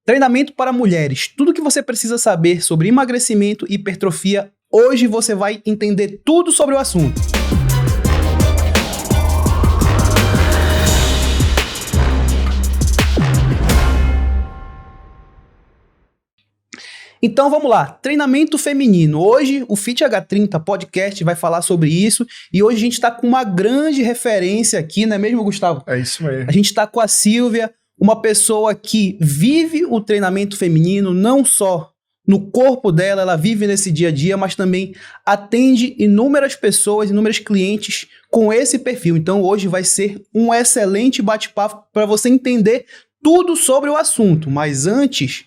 Treinamento para mulheres. Tudo que você precisa saber sobre emagrecimento e hipertrofia. Hoje você vai entender tudo sobre o assunto. Então vamos lá, treinamento feminino. Hoje o Fit H30 Podcast vai falar sobre isso e hoje a gente está com uma grande referência aqui, não é mesmo, Gustavo? É isso mesmo. A gente está com a Silvia, uma pessoa que vive o treinamento feminino, não só no corpo dela, ela vive nesse dia a dia, mas também atende inúmeras pessoas, inúmeros clientes com esse perfil. Então hoje vai ser um excelente bate-papo para você entender tudo sobre o assunto. Mas antes,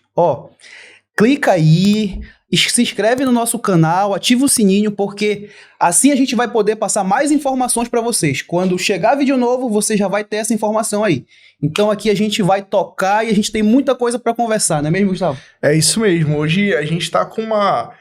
clica aí, se inscreve no nosso canal, ativa o sininho, porque assim a gente vai poder passar mais informações para vocês. Quando chegar vídeo novo, você já vai ter essa informação aí. Então aqui a gente vai tocar e a gente tem muita coisa para conversar, não é mesmo, Gustavo? É isso mesmo. Hoje a gente está com uma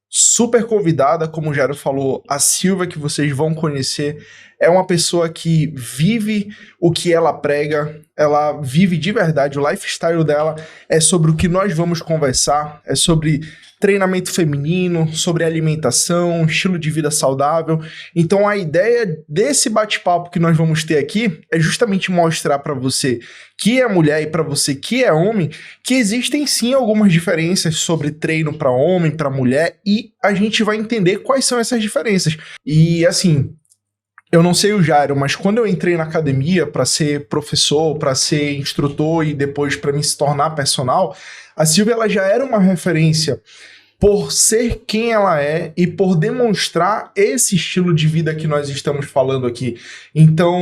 super convidada, como o Jairo falou, a Silvia, que vocês vão conhecer. É uma pessoa que vive o que ela prega, ela vive de verdade, o lifestyle dela é sobre o que nós vamos conversar, é sobre treinamento feminino, sobre alimentação, estilo de vida saudável. Então a ideia desse bate-papo que nós vamos ter aqui é justamente mostrar para você que é mulher e para você que é homem, que existem sim algumas diferenças sobre treino para homem, para mulher, e a gente vai entender quais são essas diferenças. E assim, eu não sei o Jairo, mas quando eu entrei na academia para ser professor, para ser instrutor e depois para me se tornar personal, a Silvia ela já era uma referência por ser quem ela é e por demonstrar esse estilo de vida que nós estamos falando aqui. Então,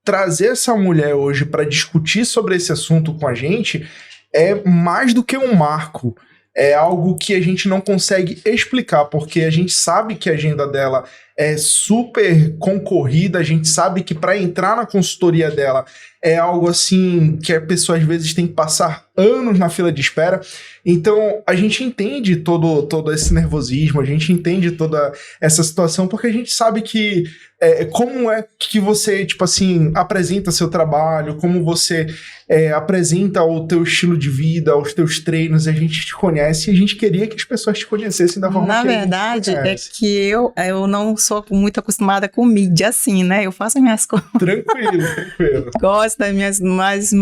trazer essa mulher hoje para discutir sobre esse assunto com a gente é mais do que um marco. É algo que a gente não consegue explicar, porque a gente sabe que a agenda dela é super concorrida, a gente sabe que para entrar na consultoria dela é algo assim que a pessoa às vezes tem que passar anos na fila de espera. Então a gente entende todo esse nervosismo, a gente entende toda essa situação, porque a gente sabe que como é que você, tipo assim, apresenta seu trabalho, como você apresenta o teu estilo de vida, os teus treinos, a gente te conhece e a gente queria que as pessoas te conhecessem da forma que Na verdade, é que eu não sou muito acostumada com mídia assim, né? Eu faço as minhas coisas. Tranquilo. Gosto das minhas, mas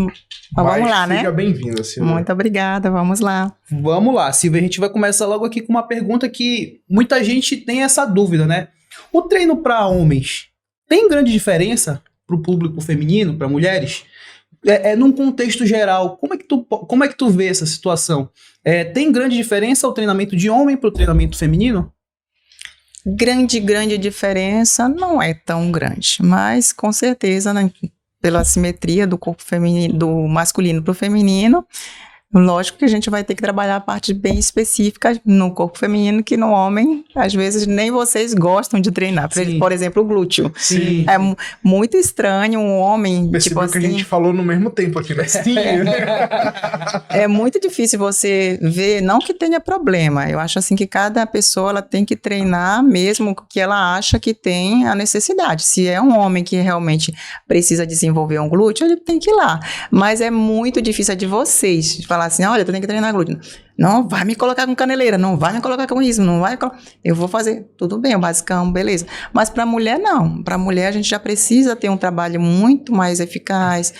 vamos lá, né? Seja bem-vinda, Silvia. Muito obrigada, vamos lá. Vamos lá, Silvia, a gente vai começar logo aqui com uma pergunta que muita gente tem essa dúvida, né? O treino para homens tem grande diferença para o público feminino, para mulheres? Num contexto geral, como é que tu vê essa situação? Tem grande diferença o treinamento de homem para o treinamento feminino? Grande diferença não é tão grande, mas com certeza, né, pela simetria do corpo feminino, do masculino para o feminino, lógico que a gente vai ter que trabalhar a parte bem específica no corpo feminino, que no homem, às vezes, nem vocês gostam de treinar. Sim. Por exemplo, o glúteo. Sim. É tipo estranho um homem, Percebeu tipo que assim... a gente falou no mesmo tempo aqui, né? Sim. É muito difícil você ver, não que tenha problema, eu acho assim que cada pessoa ela tem que treinar mesmo que ela acha que tem a necessidade. Se é um homem que realmente precisa desenvolver um glúteo, ele tem que ir lá. Mas é muito difícil de vocês falar assim, olha, tu tem que treinar glúteo. Não vai me colocar com caneleira, não vai me colocar com isso, não vai... Eu vou fazer, tudo bem, o basicão, beleza. Mas para mulher, não. Para mulher, a gente já precisa ter um trabalho muito mais eficaz,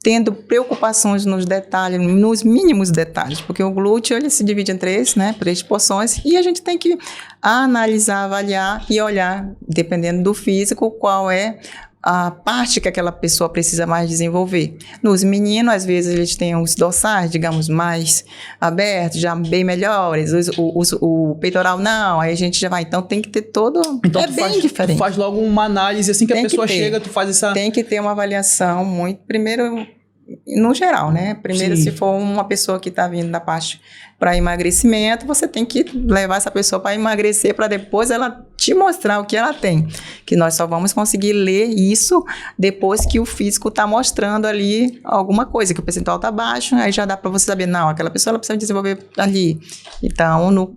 tendo preocupações nos detalhes, nos mínimos detalhes, porque o glúteo, ele se divide em três porções, e a gente tem que analisar, avaliar e olhar, dependendo do físico, qual é a parte que aquela pessoa precisa mais desenvolver. Nos meninos, às vezes, eles têm os dorsais, digamos, mais abertos, já bem melhores, o peitoral não, aí a gente já vai, então tem que ter todo, então, bem diferente. Tu faz logo uma análise, assim que a pessoa chega, tu faz essa... Tem que ter uma avaliação muito, primeiro, no geral, né? Primeiro, Sim. Se for uma pessoa que está vindo da parte para emagrecimento, você tem que levar essa pessoa para emagrecer, para depois ela te mostrar o que ela tem. Que nós só vamos conseguir ler isso depois que o físico está mostrando ali alguma coisa, que o percentual está baixo, aí já dá para você saber, não, aquela pessoa ela precisa desenvolver ali. Então,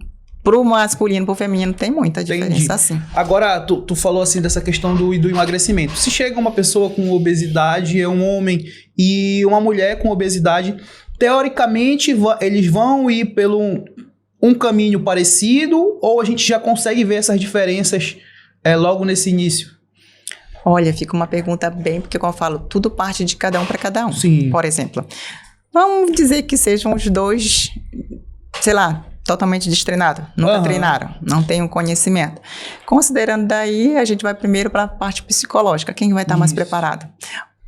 pro masculino, pro feminino, tem muita diferença, assim. Agora, tu falou assim dessa questão do emagrecimento. Se chega uma pessoa com obesidade, é um homem, e uma mulher com obesidade, teoricamente, eles vão ir pelo um caminho parecido ou a gente já consegue ver essas diferenças logo nesse início? Olha, fica uma pergunta bem, porque como eu falo, tudo parte de cada um para cada um. Sim. Por exemplo, vamos dizer que sejam os dois, sei lá, totalmente destreinados, nunca treinaram, não têm o conhecimento. Considerando daí, a gente vai primeiro para a parte psicológica. Quem vai estar mais preparado?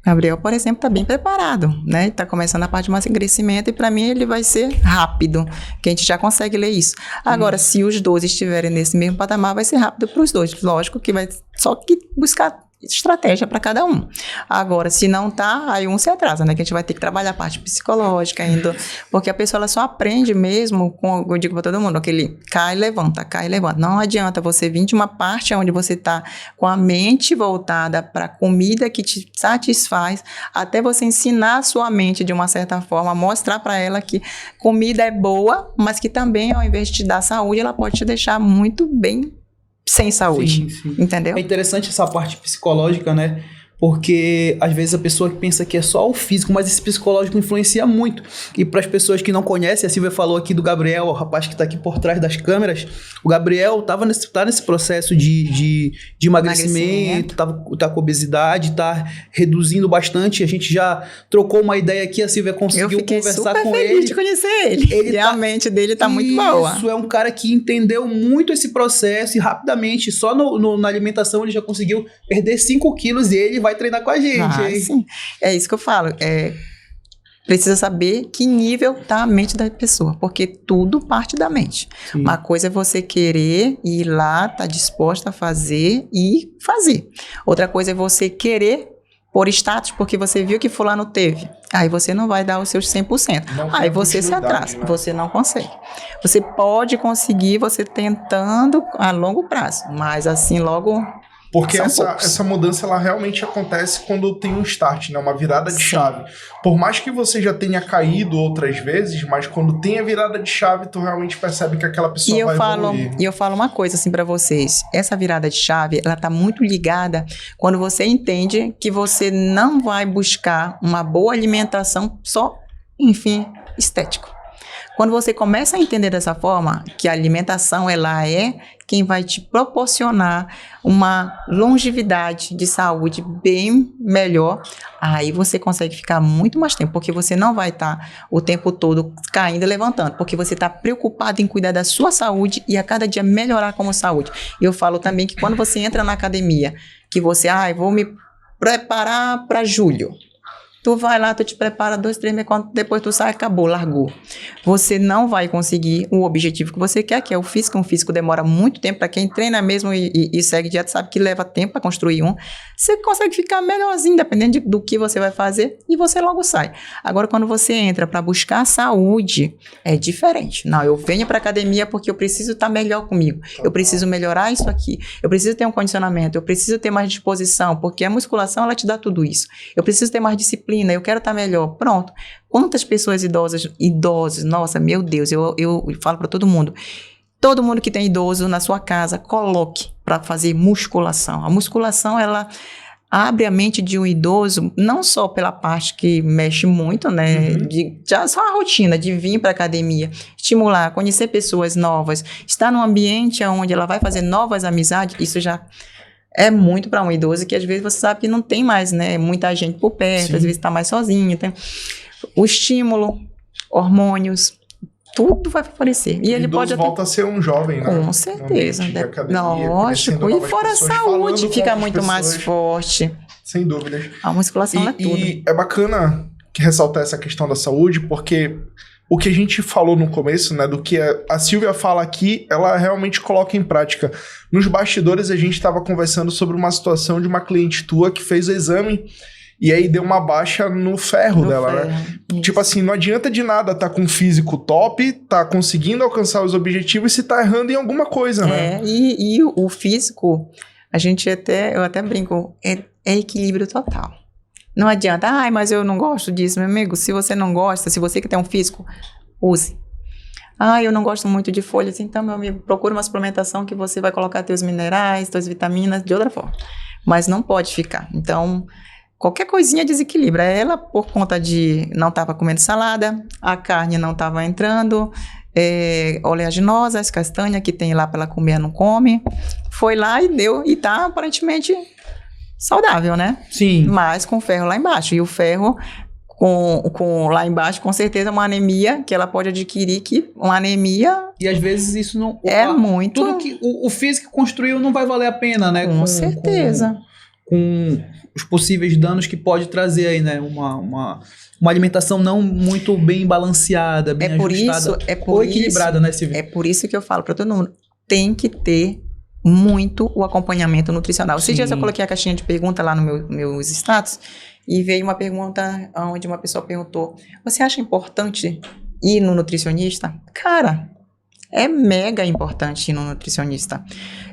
Gabriel, por exemplo, está bem preparado, né? Está começando a parte de emagrecimento e para mim ele vai ser rápido, que a gente já consegue ler isso. Agora, se os dois estiverem nesse mesmo patamar, vai ser rápido para os dois. Lógico que vai só que buscar estratégia para cada um. Agora, se não tá, aí um se atrasa, né? Que a gente vai ter que trabalhar a parte psicológica ainda, porque a pessoa ela só aprende mesmo com, eu digo para todo mundo, aquele cai e levanta, cai e levanta. Não adianta você vir de uma parte onde você tá com a mente voltada para a comida que te satisfaz, até você ensinar a sua mente de uma certa forma, mostrar para ela que comida é boa, mas que também ao invés de te dar saúde, ela pode te deixar muito bem sem saúde, sim. Entendeu? É interessante essa parte psicológica, né? Porque às vezes a pessoa pensa que é só o físico, mas esse psicológico influencia muito. E para as pessoas que não conhecem, a Silvia falou aqui do Gabriel, o rapaz que está aqui por trás das câmeras. O Gabriel tá nesse processo de emagrecimento, tá com obesidade, tá reduzindo bastante. A gente já trocou uma ideia aqui, a Silvia conseguiu conversar com ele. Eu fiquei super feliz de conhecer ele. E a mente dele tá muito boa. Isso, é um cara que entendeu muito esse processo e rapidamente, só na alimentação, ele já conseguiu perder 5 quilos e ele vai treinar com a gente. Sim. É isso que eu falo. Precisa saber que nível tá a mente da pessoa, porque tudo parte da mente. Sim. Uma coisa é você querer ir lá, tá disposta a fazer e fazer. Outra coisa é você querer por status, porque você viu que fulano teve. Aí você não vai dar os seus 100%. Aí você se atrasa, né? Você não consegue. Você pode conseguir, você tentando a longo prazo, mas assim logo... Porque essa mudança, ela realmente acontece quando tem um start, né? Uma virada de chave. Por mais que você já tenha caído outras vezes, mas quando tem a virada de chave, tu realmente percebe que aquela pessoa vai evoluir. E eu falo uma coisa assim pra vocês. Essa virada de chave, ela tá muito ligada quando você entende que você não vai buscar uma boa alimentação só, enfim, estético. Quando você começa a entender dessa forma, que a alimentação, ela é quem vai te proporcionar uma longevidade de saúde bem melhor, aí você consegue ficar muito mais tempo, porque você não vai estar o tempo todo caindo e levantando, porque você está preocupado em cuidar da sua saúde e a cada dia melhorar como saúde. E eu falo também que quando você entra na academia, que você, vou me preparar para julho. Tu vai lá, tu te prepara 2, 3 meses, depois tu sai, acabou, largou. Você não vai conseguir o objetivo que você quer, que é o físico. Um físico demora muito tempo. Para quem treina mesmo e segue dieta, sabe que leva tempo para construir um. Você consegue ficar melhorzinho, dependendo do que você vai fazer, e você logo sai. Agora, quando você entra para buscar saúde, é diferente. Não, eu venho para academia porque eu preciso estar melhor comigo. Eu preciso melhorar isso aqui. Eu preciso ter um condicionamento. Eu preciso ter mais disposição, porque a musculação, ela te dá tudo isso. Eu preciso ter mais disciplina. Eu quero estar melhor. Pronto. Quantas pessoas idosas, nossa, meu Deus, eu falo para todo mundo que tem idoso na sua casa, coloque para fazer musculação. A musculação, ela abre a mente de um idoso, não só pela parte que mexe muito, né, já só a rotina de vir para academia, estimular, conhecer pessoas novas, estar num ambiente onde ela vai fazer novas amizades, isso já é muito para um idoso que às vezes você sabe que não tem mais, né, muita gente por perto, às vezes está mais sozinho. Tem o estímulo, hormônios, tudo vai favorecer. E ele pode volta a ser um jovem, né? Com certeza. Lógico. E fora a saúde, fica muito mais forte. Sem dúvidas. A musculação é tudo. E é bacana ressaltar essa questão da saúde, porque o que a gente falou no começo, né, do que a Silvia fala aqui, ela realmente coloca em prática. Nos bastidores, a gente estava conversando sobre uma situação de uma cliente tua que fez o exame e aí deu uma baixa no ferro dela, né? Isso. Tipo assim, não adianta de nada tá com um físico top, tá conseguindo alcançar os objetivos se tá errando em alguma coisa, né? E o físico, eu até brinco, é equilíbrio total. Não adianta, mas eu não gosto disso, meu amigo. Se você não gosta, se você que tem um físico, use. Eu não gosto muito de folhas, então, meu amigo, procura uma suplementação que você vai colocar teus minerais, tuas vitaminas de outra forma. Mas não pode ficar. Então, qualquer coisinha desequilibra. Ela, por conta de não estava comendo salada, a carne não estava entrando, oleaginosas, castanha que tem lá para ela comer, não come. Foi lá e deu, e tá aparentemente saudável, né? Sim. Mas com ferro lá embaixo. E o ferro com lá embaixo, com certeza, é uma anemia que ela pode adquirir, que uma anemia E às vezes isso não... muito... Tudo que o físico construiu não vai valer a pena, né? Com certeza. Com os possíveis danos que pode trazer aí, né? Uma alimentação não muito bem balanceada, bem ajustada, ou equilibrada, né, Silvia? É por isso que eu falo para todo mundo, tem que ter muito o acompanhamento nutricional. Esses dias eu coloquei a caixinha de pergunta lá no meus status e veio uma pergunta onde uma pessoa perguntou: você acha importante ir no nutricionista? Cara, é mega importante ir no nutricionista.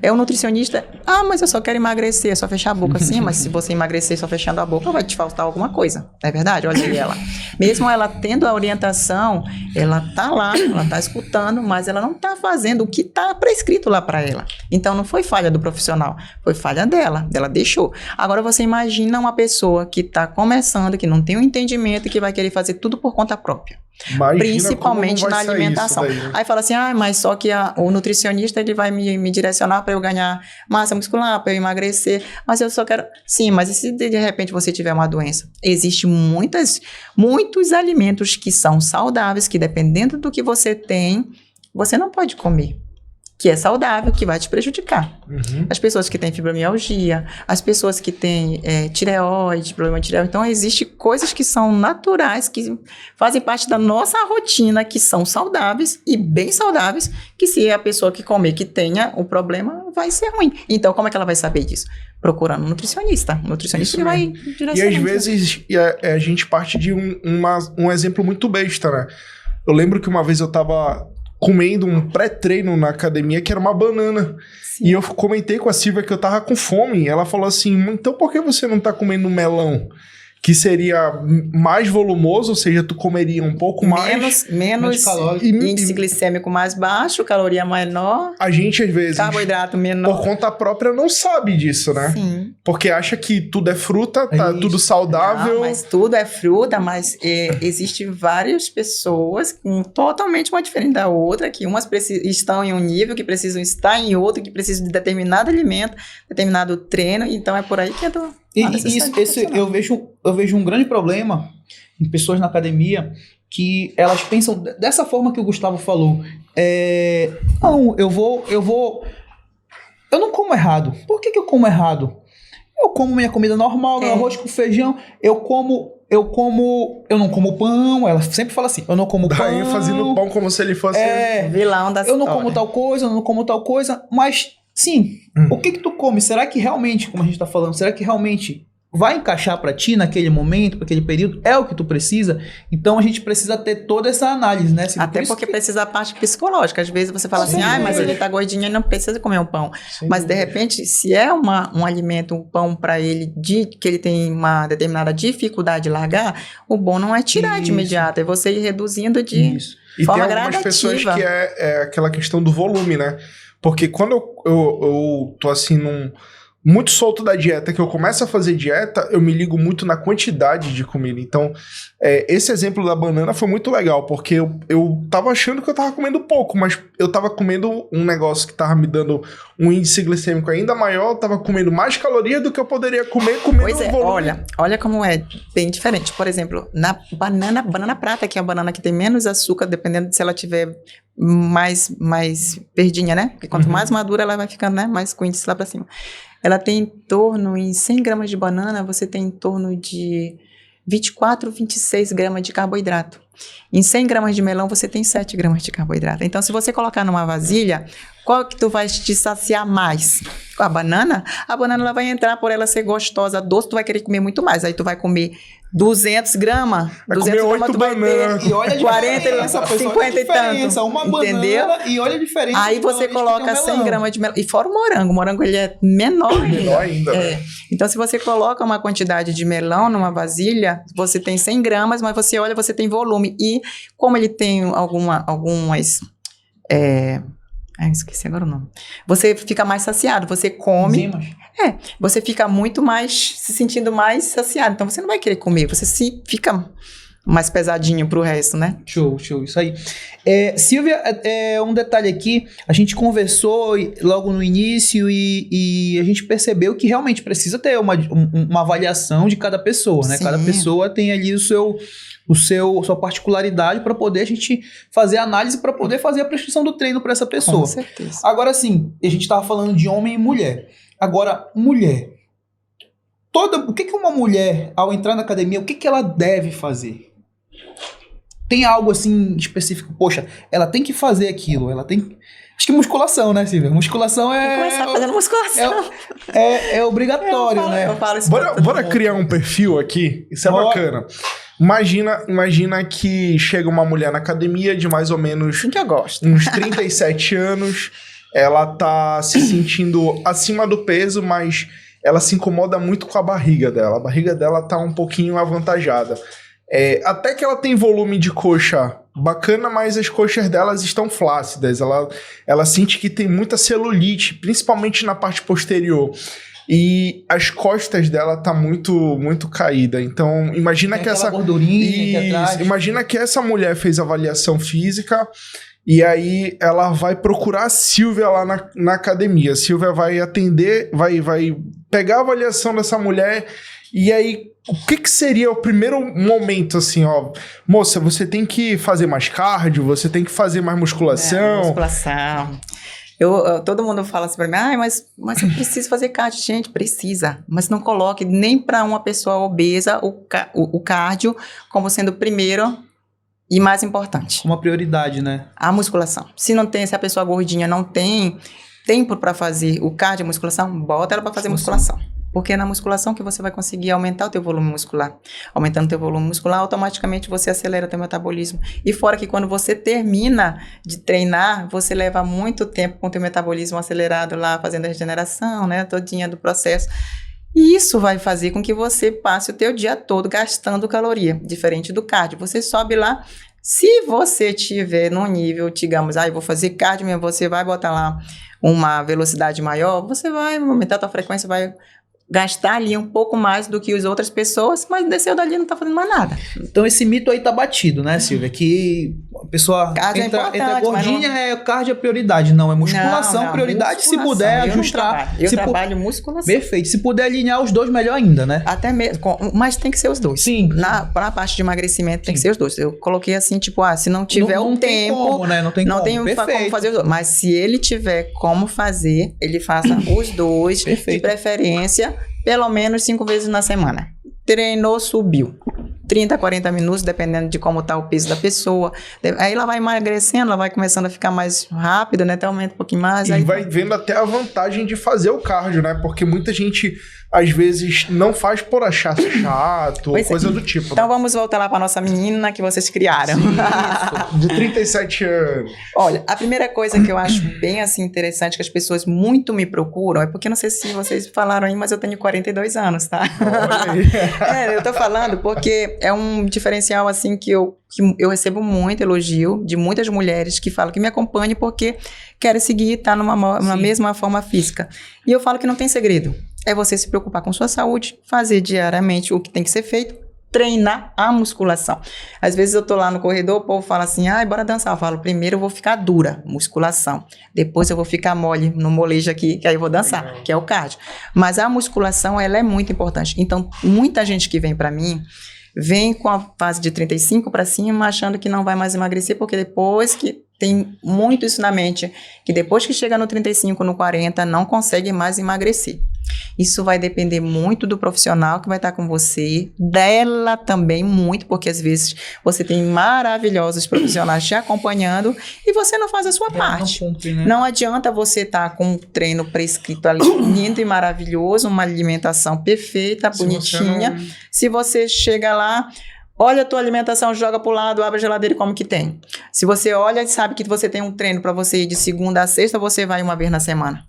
É o nutricionista, mas eu só quero emagrecer, é só fechar a boca. Sim, mas se você emagrecer só fechando a boca, vai te faltar alguma coisa. É verdade? Olha aí ela. Mesmo ela tendo a orientação, ela tá lá, ela tá escutando, mas ela não tá fazendo o que tá prescrito lá para ela. Então não foi falha do profissional, foi falha dela deixou. Agora você imagina uma pessoa que tá começando, que não tem um entendimento e que vai querer fazer tudo por conta própria. Imagina principalmente na alimentação. Daí, né? Aí fala assim, mas só que o nutricionista ele vai me direcionar para eu ganhar massa muscular, para eu emagrecer, mas eu só quero... Sim, mas e se de repente você tiver uma doença? Existem muitos alimentos que são saudáveis, que dependendo do que você tem, você não pode comer. Que é saudável, que vai te prejudicar. Uhum. As pessoas que têm fibromialgia, as pessoas que têm tireoide, problema de tireoide. Então, existem coisas que são naturais, que fazem parte da nossa rotina, que são saudáveis e bem saudáveis, que se a pessoa que comer que tenha o problema, vai ser ruim. Então, como é que ela vai saber disso? Procurando um nutricionista. Um nutricionista que vai direcionar. E às vezes a gente parte de um exemplo muito besta, né? Eu lembro que uma vez eu tava comendo um pré-treino na academia que era uma banana. Sim. E eu comentei com a Silvia que eu tava com fome. Ela falou assim, então por que você não tá comendo melão? Que seria mais volumoso, ou seja, tu comeria um pouco mais... Menos índice glicêmico mais baixo, caloria menor. A gente, às vezes, carboidrato menor. Por conta própria, não sabe disso, né? Sim. Porque acha que tudo é fruta, tá tudo saudável. Não, mas tudo é fruta, mas existem várias pessoas totalmente uma diferente da outra, que umas estão em um nível, que precisam estar em outro, que precisam de determinado alimento, determinado treino, então é por aí que eu tô... eu vejo um grande problema em pessoas na academia que elas pensam dessa forma que o Gustavo falou. Não, eu não como errado. Por que eu como errado? Eu como minha comida normal, meu arroz com feijão, eu não como pão, ela sempre fala assim, eu não como pão. Daí fazendo pão como se ele fosse... vilão da eu não como tal coisa, mas... Sim, o que tu come? Será que realmente, como a gente tá falando, será que realmente vai encaixar pra ti naquele momento, para aquele período? É o que tu precisa? Então a gente precisa ter toda essa análise, né? Até porque precisa da parte psicológica. Às vezes você fala assim, mas ele tá gordinho e não precisa comer um pão. Sim, mas de repente, se é um alimento, um pão pra ele, que ele tem uma determinada dificuldade de largar, o bom não é tirar de imediato, é você ir reduzindo de forma gradativa. E tem algumas pessoas que é aquela questão do volume, né? Porque quando eu tô assim muito solto da dieta, que eu começo a fazer dieta, eu me ligo muito na quantidade de comida. Então, esse exemplo da banana foi muito legal, porque eu tava achando que eu tava comendo pouco, mas eu tava comendo um negócio que tava me dando um índice glicêmico ainda maior, eu tava comendo mais calorias do que eu poderia comer pois é, volume. Olha como é bem diferente. Por exemplo, na banana prata, que é a banana que tem menos açúcar, dependendo de se ela tiver mais verdinha, né? Porque quanto mais madura ela vai ficando, né? Mais com o índice lá pra cima. Ela tem em torno, em 100 gramas de banana, você tem em torno de 24, 26 gramas de carboidrato. Em 100 gramas de melão, você tem 7 gramas de carboidrato. Então, se você colocar numa vasilha, qual que tu vai te saciar mais? Com a banana ela vai entrar, por ela ser gostosa, doce, tu vai querer comer muito mais. Aí tu vai comer 200 gramas. Vai 200 comer gramas, 8 bananas. E olha a 40, 50 e tanto. Uma banana, entendeu? E olha a diferença. Aí você coloca 100 gramas de melão. E fora o morango. O morango, ele é menor ainda. Né? Então, se você coloca uma quantidade de melão numa vasilha, você tem 100 gramas, mas você olha, você tem volume. E como ele tem algumas Esqueci agora o nome. Você fica mais saciado, você come. Enzimas. Você fica muito mais, se sentindo mais saciado. Então, você não vai querer comer, você fica mais pesadinho pro resto, né? Show, isso aí. Silvia, um detalhe aqui, a gente conversou logo no início e a gente percebeu que realmente precisa ter uma avaliação de cada pessoa, né? Sim. Cada pessoa tem ali sua particularidade para poder a gente fazer a análise para poder fazer a prescrição do treino para essa pessoa. Com certeza. Agora sim, a gente estava falando de homem e mulher. Agora, mulher. O que uma mulher, ao entrar na academia, o que ela deve fazer? Tem algo assim específico? Poxa, ela tem que fazer aquilo, ela tem... Acho que musculação, né, Silvia? Musculação Tem que começar fazendo musculação. É obrigatório, né? Eu falo isso Bora criar um perfil aqui? Isso é bacana. Imagina que chega uma mulher na academia de mais ou menos assim que eu gosto. uns 37 anos. Ela tá se sentindo acima do peso, mas ela se incomoda muito com a barriga dela. A barriga dela tá um pouquinho avantajada. Até que ela tem volume de coxa bacana, mas as coxas delas estão flácidas. Ela sente que tem muita celulite, principalmente na parte posterior. E as costas dela tá muito caída. Então, imagina que essa gordurinha aqui atrás. Imagina que essa mulher fez avaliação física e aí ela vai procurar a Silvia lá na academia. A Silvia vai atender, vai pegar a avaliação dessa mulher e aí o que seria o primeiro momento, assim, ó? Moça, você tem que fazer mais cardio, você tem que fazer mais musculação. Musculação. Todo mundo fala assim pra mim, mas eu preciso fazer cardio. Gente, precisa. Mas não coloque nem para uma pessoa obesa o cardio como sendo o primeiro e mais importante. Uma prioridade, né? A musculação. Se a pessoa gordinha não tem tempo para fazer o cardio e a musculação, bota ela para fazer musculação. Porque é na musculação que você vai conseguir aumentar o teu volume muscular. Aumentando o teu volume muscular, automaticamente você acelera o teu metabolismo. E fora que quando você termina de treinar, você leva muito tempo com o teu metabolismo acelerado lá, fazendo a regeneração, né, todinha do processo. E isso vai fazer com que você passe o teu dia todo gastando caloria, diferente do cardio. Você sobe lá, se você tiver num nível, digamos, eu vou fazer cardio mesmo, você vai botar lá uma velocidade maior, você vai aumentar a tua frequência, vai gastar ali um pouco mais do que as outras pessoas, mas desceu dali e não tá fazendo mais nada. Então esse mito aí tá batido, né, Silvia? Que a pessoa entra gordinha, cardio é prioridade. Não, é musculação prioridade. Se puder ajustar... Eu trabalho musculação. Perfeito. Se puder alinhar os dois, melhor ainda, né? Até mesmo, mas tem que ser os dois. Sim. Pra parte de emagrecimento tem que ser os dois. Eu coloquei assim, tipo, se não tiver o tempo... Tem como, né? Não tem como fazer os dois. Mas se ele tiver como fazer, ele faça os dois. Perfeito. De preferência, pelo menos 5 vezes na semana. Treinou, subiu. 30, 40 minutos, dependendo de como está o peso da pessoa. Aí ela vai emagrecendo, ela vai começando a ficar mais rápida, né? Até aumenta um pouquinho mais. E aí vai vendo até a vantagem de fazer o cardio, né? Porque muita gente, às vezes, não faz por achar chato ou coisa do tipo. Então vamos voltar lá para nossa menina que vocês criaram. Isso, de 37 anos. Olha, a primeira coisa que eu acho bem assim interessante, que as pessoas muito me procuram, é porque, não sei se vocês falaram aí, mas eu tenho 42 anos, tá? Olha aí. Eu tô falando porque é um diferencial assim que eu recebo muito elogio de muitas mulheres que falam que me acompanham porque querem seguir, tá numa mesma forma física. E eu falo que não tem segredo. É você se preocupar com sua saúde, fazer diariamente o que tem que ser feito, treinar a musculação. Às vezes eu tô lá no corredor, o povo fala assim, bora dançar. Eu falo, primeiro eu vou ficar dura, musculação. Depois eu vou ficar mole no molejo aqui, que aí eu vou dançar, que é o cardio. Mas a musculação, ela é muito importante. Então, muita gente que vem pra mim, vem com a fase de 35 para cima, achando que não vai mais emagrecer, porque depois que tem muito isso na mente, que depois que chega no 35, no 40, não consegue mais emagrecer. Isso vai depender muito do profissional que vai estar com você, dela também muito, porque às vezes você tem maravilhosos profissionais te acompanhando e você não faz a sua parte. Não cumpre, né? Não adianta você estar com um treino prescrito ali, lindo e maravilhoso, uma alimentação perfeita, bonitinha. Se você chega lá, olha a tua alimentação, joga pro lado, abre a geladeira e come o que tem. Se você olha e sabe que você tem um treino para você ir de segunda a sexta, você vai uma vez na semana.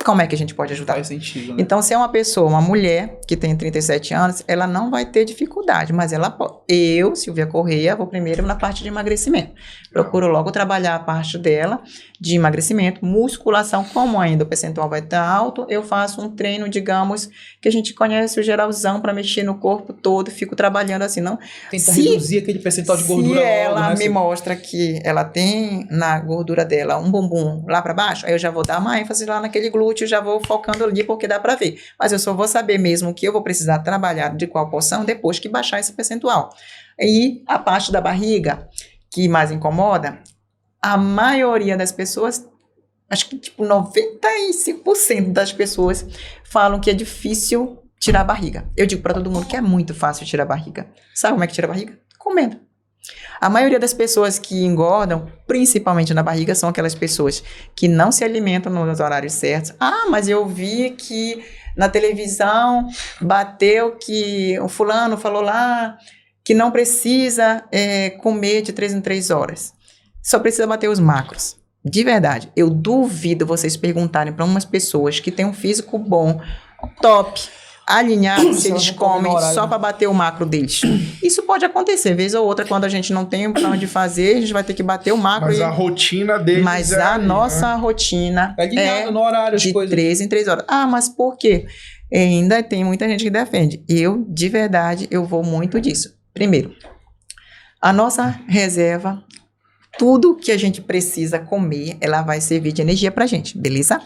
Como é que a gente pode ajudar? Faz sentido, né? Então, se é uma pessoa, uma mulher que tem 37 anos, ela não vai ter dificuldade, mas ela pode. Eu, Silvia Correia, vou primeiro na parte de emagrecimento. Procuro logo trabalhar a parte dela de emagrecimento, musculação, como ainda o percentual vai estar alto, eu faço um treino, digamos, que a gente conhece o geralzão para mexer no corpo todo, fico trabalhando assim, não. Tentar reduzir aquele percentual de gordura. Se ela logo, né? me mostra que ela tem na gordura dela um bumbum lá para baixo, aí eu já vou dar uma ênfase lá naquele glúteo, já vou focando ali porque dá para ver. Mas eu só vou saber mesmo que eu vou precisar trabalhar de qual porção depois que baixar esse percentual. E a parte da barriga, que mais incomoda, a maioria das pessoas, acho que tipo 95% das pessoas falam que é difícil tirar a barriga. Eu digo para todo mundo que é muito fácil tirar a barriga. Sabe como é que tira a barriga? Comendo. A maioria das pessoas que engordam, principalmente na barriga, são aquelas pessoas que não se alimentam nos horários certos. Ah, mas eu vi que na televisão bateu que o fulano falou lá que não precisa comer de 3 em 3 horas. Só precisa bater os macros. De verdade, eu duvido vocês perguntarem para umas pessoas que têm um físico bom, top, alinhado, se eles comem só para bater o macro deles. Isso pode acontecer, vez ou outra, quando a gente não tem para onde fazer, a gente vai ter que bater o macro. Mas a rotina deles Mas a nossa rotina É no horário, de coisas. 3 em 3 horas. Ah, mas por quê? Ainda tem muita gente que defende. Eu, de verdade, eu vou muito disso. Primeiro, a nossa reserva, tudo que a gente precisa comer, ela vai servir de energia pra gente, beleza?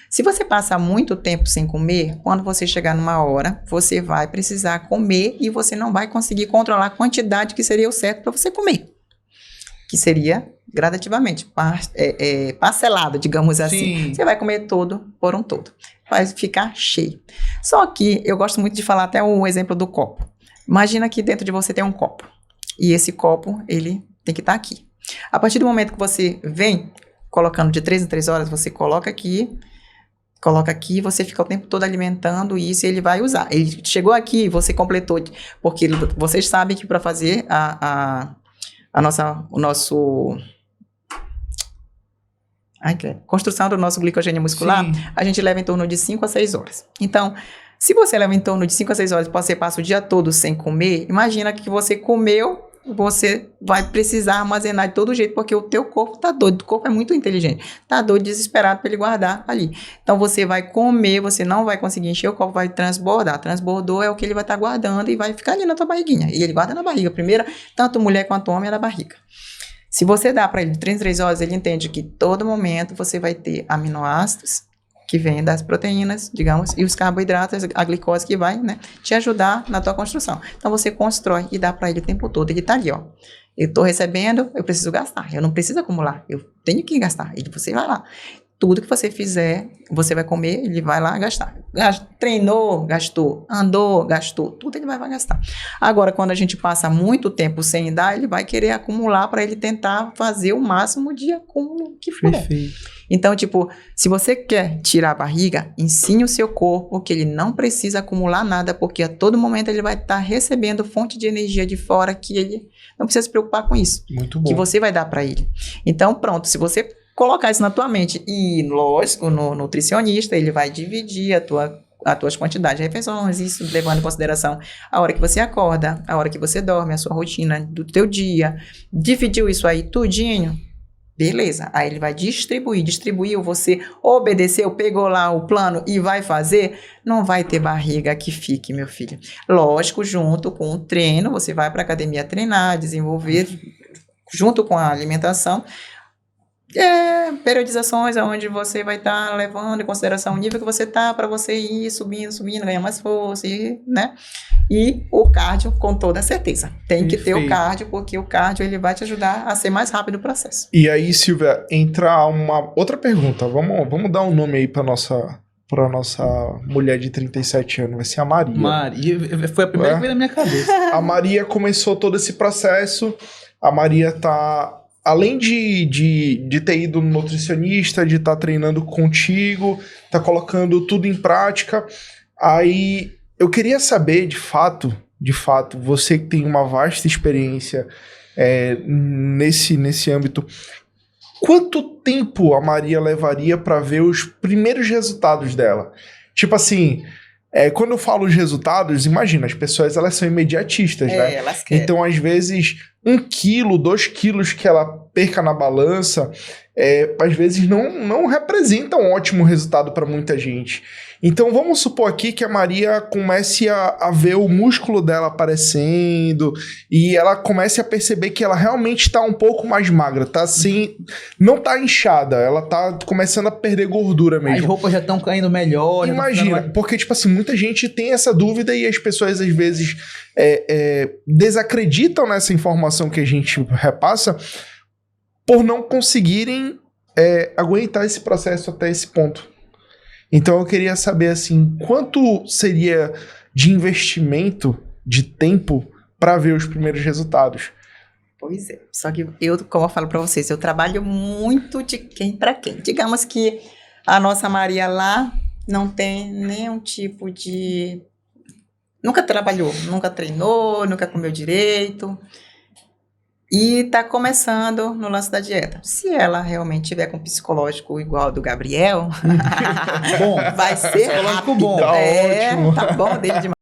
Se você passar muito tempo sem comer, quando você chegar numa hora, você vai precisar comer e você não vai conseguir controlar a quantidade que seria o certo para você comer. Que seria gradativamente, parcelado, digamos assim. Sim. Você vai comer todo por um todo. Vai ficar cheio. Só que eu gosto muito de falar até o exemplo do copo. Imagina que dentro de você tem um copo. E esse copo, ele tem que estar aqui. A partir do momento que você vem colocando de 3 em 3 horas, você coloca aqui, você fica o tempo todo alimentando isso e ele vai usar. Ele chegou aqui, você completou, porque vocês sabem que para fazer construção do nosso glicogênio muscular, Sim. a gente leva em torno de 5 a 6 horas. Então, se você leva em torno de 5 a 6 horas e você passa o dia todo sem comer, imagina que você comeu, você vai precisar armazenar de todo jeito, porque o teu corpo tá doido, o corpo é muito inteligente, tá doido, desesperado para ele guardar ali. Então, você vai comer, você não vai conseguir encher, o copo vai transbordar. Transbordou é o que ele vai estar guardando e vai ficar ali na tua barriguinha. E ele guarda na barriga, primeiro, tanto mulher quanto homem é na barriga. Se você dá para ele de 3 em 3 horas, ele entende que todo momento você vai ter aminoácidos que vêm das proteínas, digamos, e os carboidratos, a glicose que vai, né, te ajudar na tua construção. Então, você constrói e dá para ele o tempo todo. Ele tá ali, ó. Eu tô recebendo, eu preciso gastar. Eu não preciso acumular, eu tenho que gastar. E você vai lá. Tudo que você fizer, você vai comer, ele vai lá gastar. Treinou, gastou. Andou, gastou. Tudo ele vai gastar. Agora, quando a gente passa muito tempo sem dar, ele vai querer acumular para ele tentar fazer o máximo de acúmulo que for. Perfeito. Então, tipo, se você quer tirar a barriga, ensine o seu corpo que ele não precisa acumular nada, porque a todo momento ele vai estar recebendo fonte de energia de fora que ele não precisa se preocupar com isso. Muito bom. Que você vai dar para ele. Então, pronto, se você colocar isso na tua mente e, lógico, no nutricionista, ele vai dividir as tuas quantidades de refeições, isso levando em consideração a hora que você acorda, a hora que você dorme, a sua rotina do teu dia. Dividiu isso aí tudinho, beleza. Aí ele vai distribuiu, você obedeceu, pegou lá o plano e vai fazer, não vai ter barriga que fique, meu filho. Lógico, junto com o treino, você vai para a academia treinar, desenvolver, junto com a alimentação, periodizações onde você vai estar levando em consideração o nível que você está para você ir subindo, ganhar mais força, né? E o cardio, com toda certeza. Tem que ter o cardio, porque o cardio ele vai te ajudar a ser mais rápido o processo. E aí, Silvia, entra uma outra pergunta. Vamos dar um nome aí para nossa mulher de 37 anos. Vai ser a Maria. Maria, foi a primeira que veio na minha cabeça. A Maria começou todo esse processo. A Maria tá... Além de ter ido no nutricionista, de estar treinando contigo, tá colocando tudo em prática, aí eu queria saber, de fato, você que tem uma vasta experiência nesse âmbito, quanto tempo a Maria levaria para ver os primeiros resultados dela? Tipo assim, quando eu falo os resultados, imagina, as pessoas elas são imediatistas, né? Elas querem. Então, às vezes, 1 quilo, 2 quilos que ela perca na balança, às vezes não representa um ótimo resultado para muita gente. Então, vamos supor aqui que a Maria comece a ver o músculo dela aparecendo e ela comece a perceber que ela realmente está um pouco mais magra, tá assim, não tá inchada, ela tá começando a perder gordura mesmo. As roupas já estão caindo melhor. Imagina, porque, tipo assim, muita gente tem essa dúvida e as pessoas, às vezes, desacreditam nessa informação que a gente repassa por não conseguirem aguentar esse processo até esse ponto. Então, eu queria saber, assim, quanto seria de investimento, de tempo, para ver os primeiros resultados? Pois é, só que eu, como eu falo para vocês, eu trabalho muito de quem para quem. Digamos que a nossa Maria lá não tem nenhum tipo de... Nunca trabalhou, nunca treinou, nunca comeu direito. E tá começando no lance da dieta. Se ela realmente tiver com um psicológico igual ao do Gabriel, Bom, vai ser psicológico rápido. bom. Tá ótimo. Tá bom dele demais.